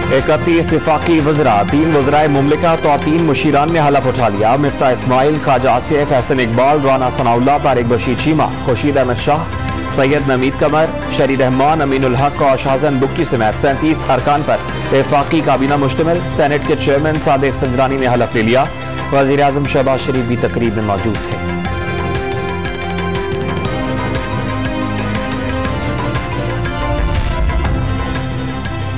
31 वफाकी वज़रा, 3 वज़राए मुमलिकत और 3 मुशीरान ने हलफ उठा लिया। मिफ्ता इस्माइल, ख्वाजा आसिफ, एहसन इकबाल, राना सनाउल्लाह, तारिक बशीर चीमा, खुर्शीद अहमद शाह, सैयद नमीद कमर, शरी रहमान, अमीनुल हक और शाहजहान बुक्की समेत 37 अरकान पर वफाकी काबीना मुश्तमिल। सेनेट के चेयरमैन सादिक संजरानी ने हलफ ले लिया। वज़ीर आज़म शहबाज शरीफ भी तकरीब में मौजूद थे।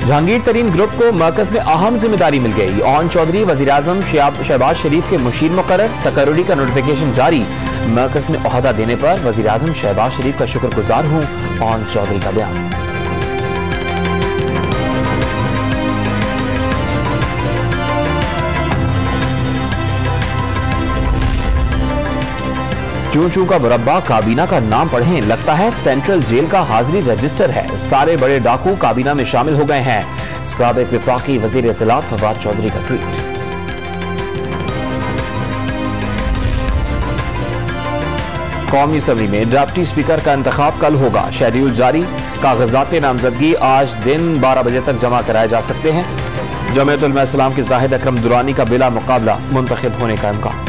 जहांगीर तरीन ग्रुप को मरकज में अहम जिम्मेदारी मिल गई। ओन चौधरी वज़ीर आज़म शहबाज शरीफ के मुशीर मुकर्रर, तकर्रुरी का नोटिफिकेशन जारी। मरकज में ओहदा देने पर वज़ीर आज़म शहबाज शरीफ का शुक्रगुजार हूं, ओन चौधरी का बयान। चूं चूं का मुरब्बा काबीना का नाम पढ़ें, लगता है सेंट्रल जेल का हाजिरी रजिस्टर है। सारे बड़े डाकू काबीना में शामिल हो गए हैं। साबिक वफाकी वजीर इत्तलात फवाद चौधरी का ट्वीट। कौमी असम्बली में डिप्टी स्पीकर का इंतखाब कल होगा। शेड्यूल जारी। कागजात नामजदगी आज दिन 12 बजे तक जमा कराए जा सकते हैं। जमीयत उलमा इस्लाम के जाहिद अकरम दुरानी का बिला मुकाबला मुंतखब होने का इम्कान।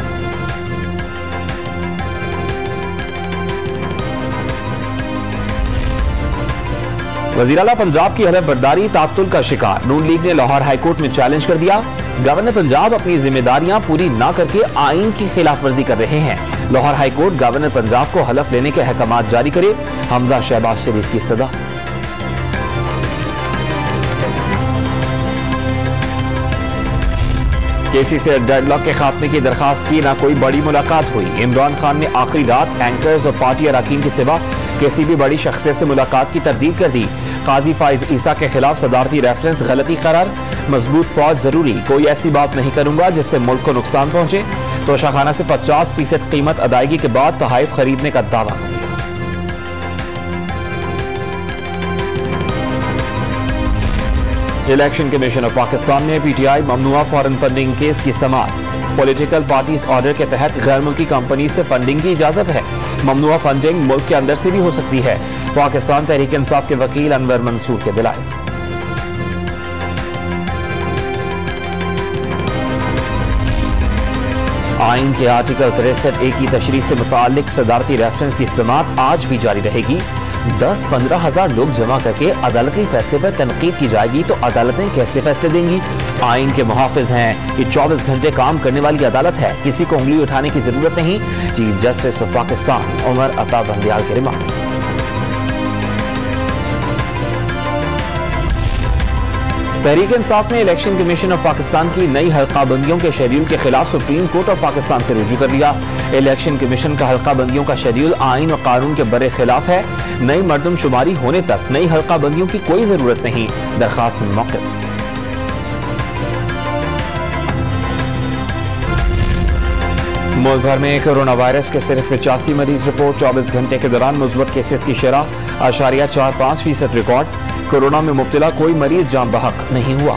वज़ीर आला पंजाब की हलफ बर्दारी तातुल का शिकार। नून लीग ने लाहौर हाईकोर्ट में चैलेंज कर दिया। गवर्नर पंजाब अपनी जिम्मेदारियां पूरी न करके आईन की खिलाफ वर्जी कर रहे हैं। लाहौर हाईकोर्ट गवर्नर पंजाब को हलफ लेने के अहकाम जारी करे। हमजा शहबाज शरीफ की सदा। केसी से डेडलॉक के खात्मे की दरखास्त की, ना कोई बड़ी मुलाकात हुई। इमरान खान ने आखिरी रात एंकर्स और पार्टी अरकान के सिवा किसी भी बड़ी शख्सियत से मुलाकात की तरदीद कर दी। काजी फाइज ईसा के खिलाफ सदारती रेफरेंस गलती करार। मजबूत फौज जरूरी, कोई ऐसी बात नहीं करूंगा जिससे मुल्क को नुकसान पहुंचे। तोशाखाना से 50% कीमत अदायगी के बाद तहाइफ खरीदने का दावा। इलेक्शन कमीशन ऑफ पाकिस्तान ने पीटीआई ममनुआ फॉरेन फंडिंग केस की समाअत। पॉलिटिकल पार्टीज ऑर्डर के तहत गैर मुल्की कंपनी से फंडिंग की इजाजत है। ममनुआ फंडिंग मुल्क के अंदर से भी हो सकती है। पाकिस्तान तहरीक इंसाफ के वकील अनवर मंसूर के दिलाए। आइन के आर्टिकल 63A की तशरीह से मुतालिक सदारती रेफरेंस की समाअत आज भी जारी रहेगी। 10-15 हजार लोग जमा करके अदालती फैसले पर तनकीद की जाएगी तो अदालतें कैसे फैसले देंगी? आइन के मुहाफिज हैं। ये 24 घंटे काम करने वाली अदालत है, किसी को उंगली उठाने की जरूरत नहीं। Chief justice of Pakistan Umar Ata Bandial के रिमार्क्स। तहरीक इंसाफ ने इलेक्शन कमीशन ऑफ पाकिस्तान की नई हल्काबंदियों के शेड्यूल के खिलाफ सुप्रीम कोर्ट ऑफ पाकिस्तान से रुजू कर लिया। इलेक्शन कमीशन का हल्काबंदियों का शेड्यूल आइन और कानून के बड़े खिलाफ है। नई मर्दमशुमारी होने तक नई हल्काबंदियों की कोई जरूरत नहीं। दरखास्त में मौक़िफ़। मुल्क भर में कोरोना वायरस के सिर्फ 85 मरीज रिपोर्ट। 24 घंटे के दौरान मुस्बत केसेस की शरह 0.45% रिकॉर्ड। कोरोना में मुब्तला कोई मरीज जान बहक नहीं हुआ।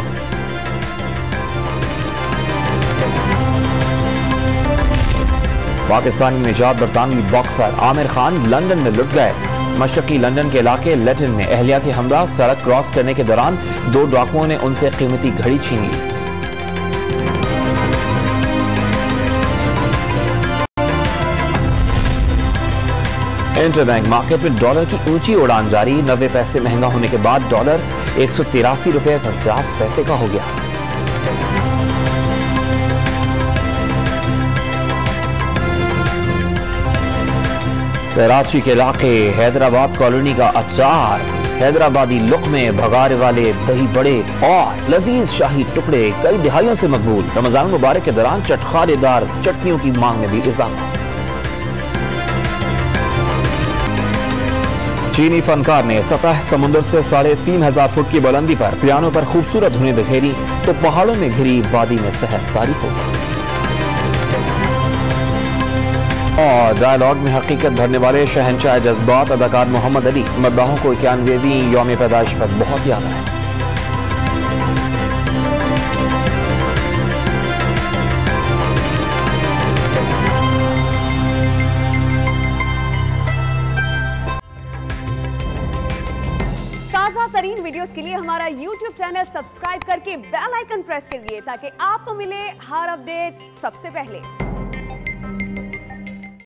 पाकिस्तानी निजात बरतानवी बॉक्सर आमिर खान लंदन में लुट गए। मशरकी लंदन के इलाके लेटन में अहलिया के हमरा सड़क क्रॉस करने के दौरान 2 डाकुओं ने उनसे कीमती घड़ी छीन ली। इंटरबैंक मार्केट में डॉलर की ऊंची उड़ान जारी। 90 पैसे महंगा होने के बाद डॉलर 183 रुपये 50 पैसे का हो गया। कराची के इलाके हैदराबाद कॉलोनी का अचार, हैदराबादी लुक में भगारे वाले दही बड़े और लजीज शाही टुकड़े कई दिहाइयों से मकबूल। रमजान मुबारक के दौरान चटखारेदार चटनियों की मांग में भी इजाफा। चीनी फनकार ने सतह समुद्र से 3500 फुट की बुलंदी पर पियानो पर खूबसूरत धुनें बिखेरी तो पहाड़ों में घिरी वादी में सहर तारीख हो गई। और डायलॉग में हकीकत भरने वाले शहंशाह जज्बात अदाकार मोहम्मद अली मद्दाहों को 91वीं यौम पैदाइश पर बहुत याद आए। ताज़ा तरीन वीडियोस के लिए हमारा YouTube चैनल सब्सक्राइब करके बेल आइकन प्रेस करिए ताकि आपको मिले हर अपडेट सबसे पहले।